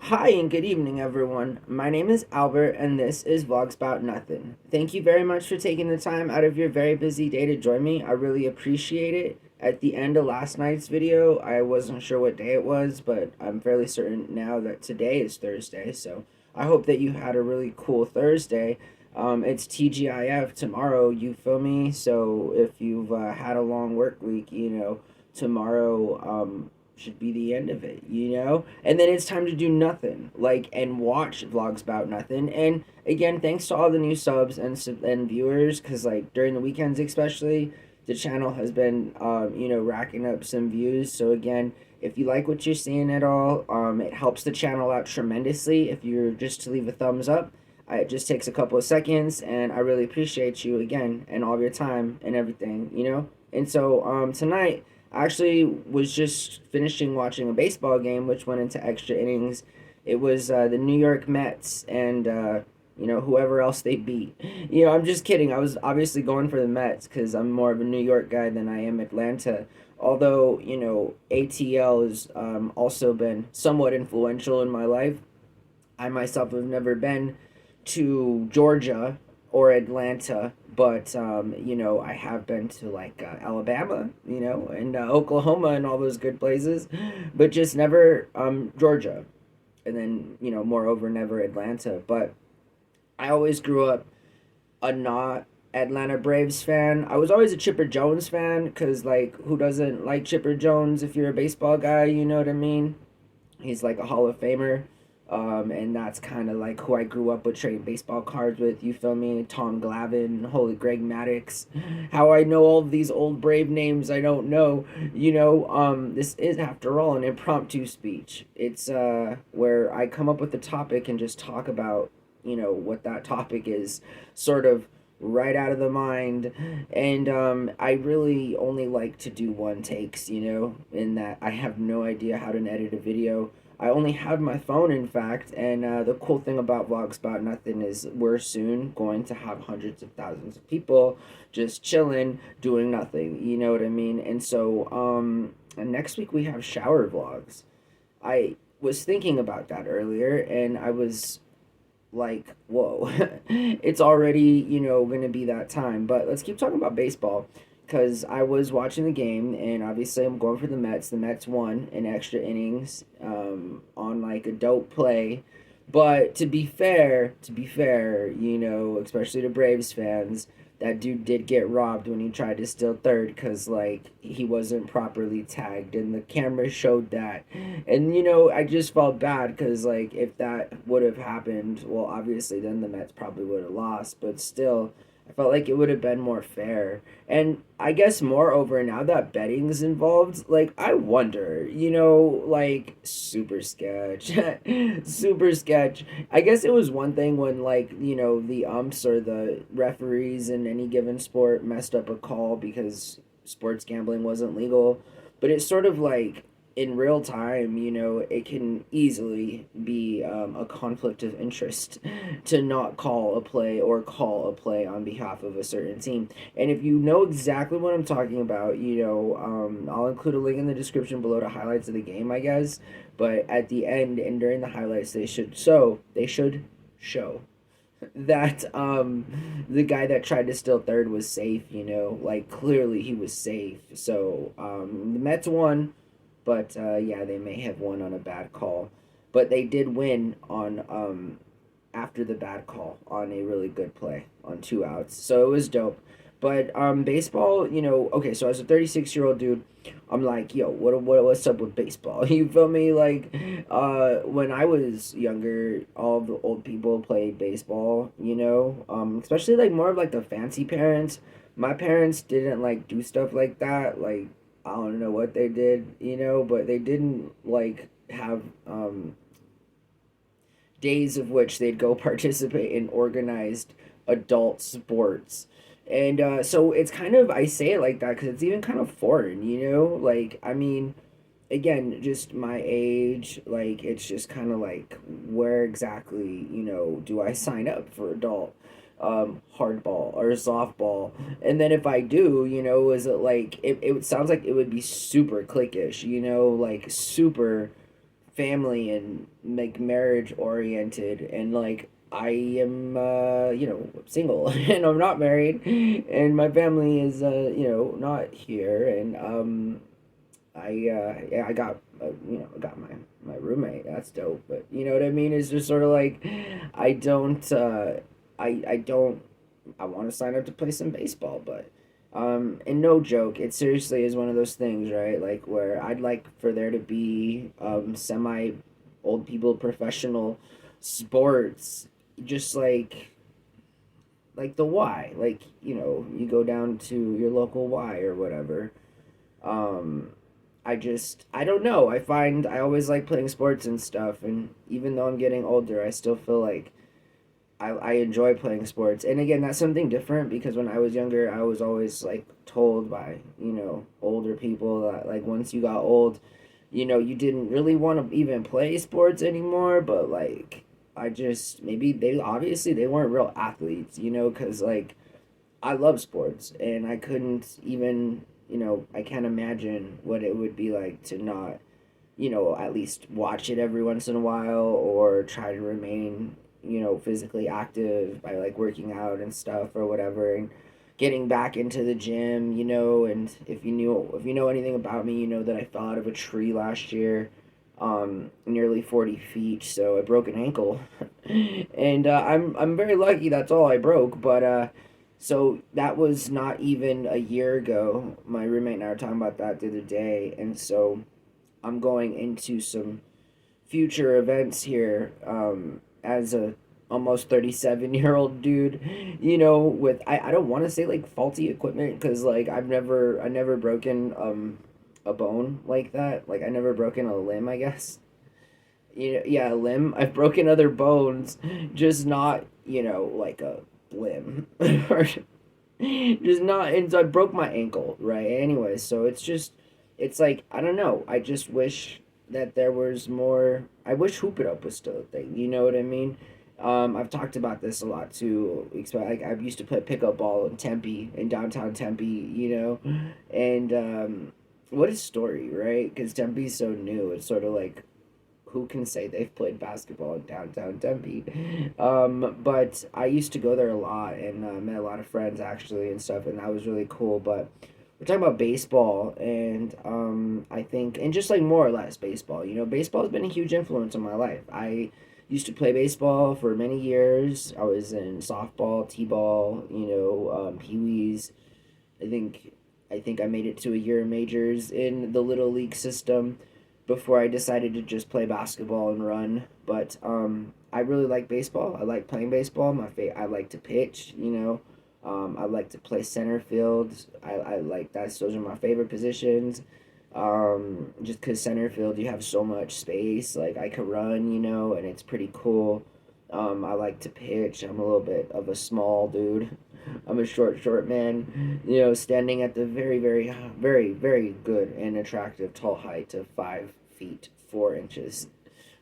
Hi and good evening, everyone. My name is Albert, and this is VlogsBoutNothin. Thank you very much for taking the time out of your very busy day to join me. I really appreciate it. At the end of last night's video, I wasn't sure what day it was, but I'm fairly certain now that today is Thursday, so I hope that you had a really cool Thursday. It's TGIF tomorrow, you feel me? So if you've had a long work week, tomorrow should be the end of it. And then it's time to do nothing, like, and watch vlogs about nothing. And again, thanks to all the new subs and viewers, because like during the weekends especially, the channel has been racking up some views. So again, if you like what you're seeing at all, it helps the channel out tremendously if you're just to leave a thumbs up. It just takes a couple of seconds, and I really appreciate you again and all of your time and everything. And so tonight I actually was just finishing watching a baseball game, which went into extra innings. It was the New York Mets and whoever else they beat. I'm just kidding. I was obviously going for the Mets because I'm more of a New York guy than I am Atlanta. Although ATL has also been somewhat influential in my life. I myself have never been to Georgia or Atlanta, but I have been to like Alabama, and Oklahoma and all those good places, but just never Georgia, and then moreover never Atlanta. But I always grew up a not Atlanta Braves fan. I was always a Chipper Jones fan because like who doesn't like Chipper Jones if you're a baseball guy, you know what I mean? He's like a Hall of Famer. And that's kind of like who I grew up with trading baseball cards with. You feel me? Tom Glavine, holy Greg Maddux. How I know all of these old Brave names, I don't know. This is after all an impromptu speech. It's where I come up with a topic and just talk about what that topic is, sort of right out of the mind. And I really only like to do one takes, in that I have no idea how to edit a video. I only have my phone, in fact, and the cool thing about Vlogs About Nothing is we're soon going to have hundreds of thousands of people just chilling, doing nothing. You know what I mean? And so, and next week we have shower vlogs. I was thinking about that earlier, and I was like, whoa, it's already, going to be that time. But let's keep talking about baseball because I was watching the game, and obviously I'm going for the Mets. The Mets won in extra innings on like a dope play. But to be fair, especially to Braves fans, that dude did get robbed when he tried to steal third because like he wasn't properly tagged and the camera showed that. And I just felt bad because like if that would have happened, well, obviously then the Mets probably would have lost, but still I felt like it would have been more fair. And I guess moreover, now that betting's involved, like I wonder, like super sketch. Super sketch. I guess it was one thing when like, the umps or the referees in any given sport messed up a call because sports gambling wasn't legal. But it's sort of like in real time, it can easily be a conflict of interest to not call a play or call a play on behalf of a certain team. And if you know exactly what I'm talking about, I'll include a link in the description below to highlights of the game, I guess. But at the end and during the highlights, they should show that the guy that tried to steal third was safe, like clearly he was safe. So the Mets won, but yeah, they may have won on a bad call, but they did win on after the bad call on a really good play on 2 outs. So it was dope. But baseball, okay, so as a 36-year-old dude, I'm like, yo, what's up with baseball? You feel me? Like, when I was younger, all of the old people played baseball, especially like more of like the fancy parents. My parents didn't like do stuff like that. Like, I don't know what they did, but they didn't like have days of which they'd go participate in organized adult sports. And so it's kind of, I say it like that because it's even kind of foreign, Like, I mean, again, just my age, like, it's just kind of like, where exactly, do I sign up for adult hardball or softball? And then if I do, is it like, it sounds like it would be super cliquish, like super family and like marriage oriented, and like I am single and I'm not married, and my family is not here, and yeah, I got I got my roommate. That's dope. But you know what I mean? It's just sort of like I don't I don't I want to sign up to play some baseball, but and no joke, it seriously is one of those things, right? Like where I'd like for there to be semi old people professional sports, just like the Y, like you go down to your local Y or whatever. Um, I don't know. I find I always like playing sports and stuff, and even though I'm getting older, I still feel like I enjoy playing sports. And again, that's something different because when I was younger, I was always like told by, older people that like once you got old, you didn't really want to even play sports anymore, but like I just maybe they obviously they weren't real athletes, cuz like I love sports and I couldn't even, I can't imagine what it would be like to not, at least watch it every once in a while or try to remain, physically active by like working out and stuff or whatever and getting back into the gym, and if you know anything about me, you know that I fell out of a tree last year, nearly 40 feet, so I broke an ankle. And I'm very lucky that's all I broke, but so that was not even a year ago. My roommate and I were talking about that the other day, and so I'm going into some future events here as a almost 37-year-old dude, with I don't want to say like faulty equipment because like I never broken a bone like that. Like I never broken a limb, I guess. Yeah, a limb. I've broken other bones, just not, like a limb. Or just not, and so I broke my ankle, right? Anyway, so it's like I don't know. I just wish that there was more. I wish Hoop It Up was still a thing. You know what I mean? I've talked about this a lot too. Like I used to play pickup ball in Tempe, in downtown Tempe. And what a story, right? Because Tempe's so new. It's sort of like who can say they've played basketball in downtown Tempe? But I used to go there a lot and met a lot of friends actually and stuff, and that was really cool. But we're talking about baseball, and I think, and just like more or less baseball, baseball has been a huge influence on my life. I used to play baseball for many years. I was in softball, t-ball, pee-wees. I think I think I made it to a year of majors in the little league system before I decided to just play basketball and run. But I really like baseball. I like playing baseball. I like to pitch. I like to play center field. I like that. Those are my favorite positions. Just because center field, you have so much space. Like I could run, and it's pretty cool. I like to pitch. I'm a little bit of a small dude. I'm a short man, standing at the very, very, very, very good and attractive tall height of 5 feet 4 inches,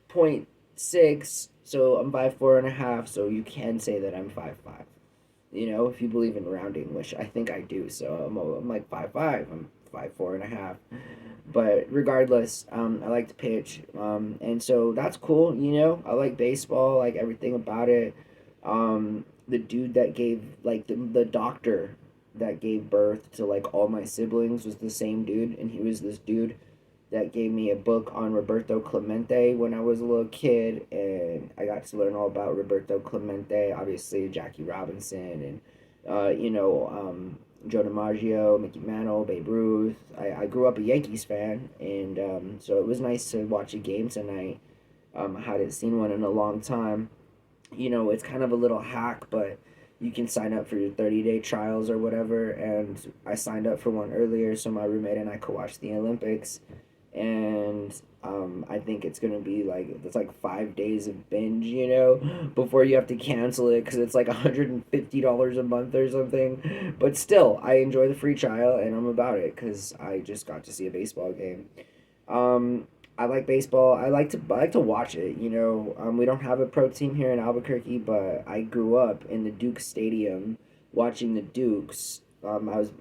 point six. So I'm 5'4.5". So you can say that I'm 5'5". If you believe in rounding, which I think I do. So I'm like 5'5". I'm 5'4.5". But regardless, I like to pitch, and so that's cool. I like baseball, like everything about it. The dude that gave like the doctor that gave birth to like all my siblings was the same dude, and he was this dude that gave me a book on Roberto Clemente when I was a little kid, and I got to learn all about Roberto Clemente, obviously Jackie Robinson, and Joe DiMaggio, Mickey Mantle, Babe Ruth. I grew up a Yankees fan, and so it was nice to watch a game tonight. I hadn't seen one in a long time. It's kind of a little hack, but you can sign up for your 30-day trials or whatever, and I signed up for one earlier so my roommate and I could watch the Olympics, and I think it's gonna be like it's like 5 days of binge, before you have to cancel it because it's like $150 a month or something. But still, I enjoy the free trial and I'm about it because I just got to see a baseball game. I like baseball. I like to watch it. We don't have a pro team here in Albuquerque, but I grew up in the Duke Stadium watching the Dukes. I was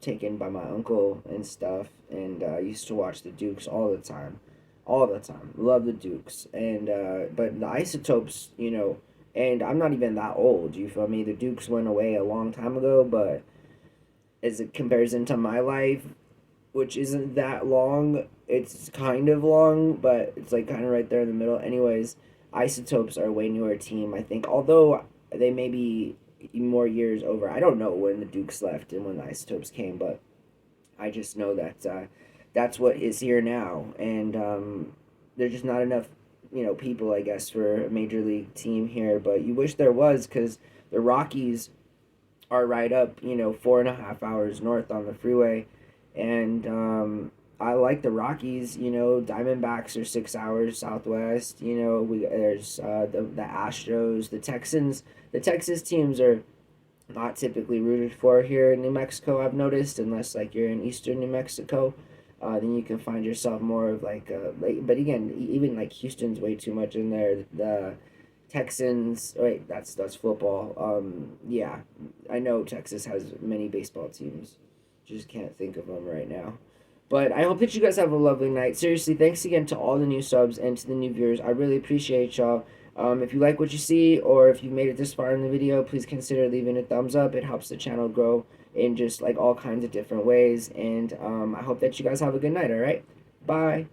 taken by my uncle and stuff, and I used to watch the Dukes all the time, all the time. Love the Dukes, and but the Isotopes, you know, and I'm not even that old. You feel me? The Dukes went away a long time ago, but as it compares into my life, which isn't that long, it's kind of long, but it's like kind of right there in the middle. Anyways, Isotopes are a way newer team, I think. Although they may be more years over. I don't know when the Dukes left and when the Isotopes came, but I just know that that's what is here now, and there's just not enough, you know, people, I guess, for a major league team here. But you wish there was, because the Rockies are right up, you know, 4.5 hours north on the freeway, and I like the Rockies. You know, Diamondbacks are 6 hours southwest. You know, there's the Astros, the Texans. The Texas teams are not typically rooted for here in New Mexico, I've noticed, unless like you're in eastern New Mexico. Then you can find yourself more of like, but again, even like Houston's way too much in there. The Texans, wait, that's football. Yeah, I know Texas has many baseball teams, just can't think of them right now. But I hope that you guys have a lovely night. Seriously, thanks again to all the new subs and to the new viewers. I really appreciate y'all. If you like what you see, or if you've made it this far in the video, please consider leaving a thumbs up. It helps the channel grow in just like all kinds of different ways. And I hope that you guys have a good night, alright? Bye.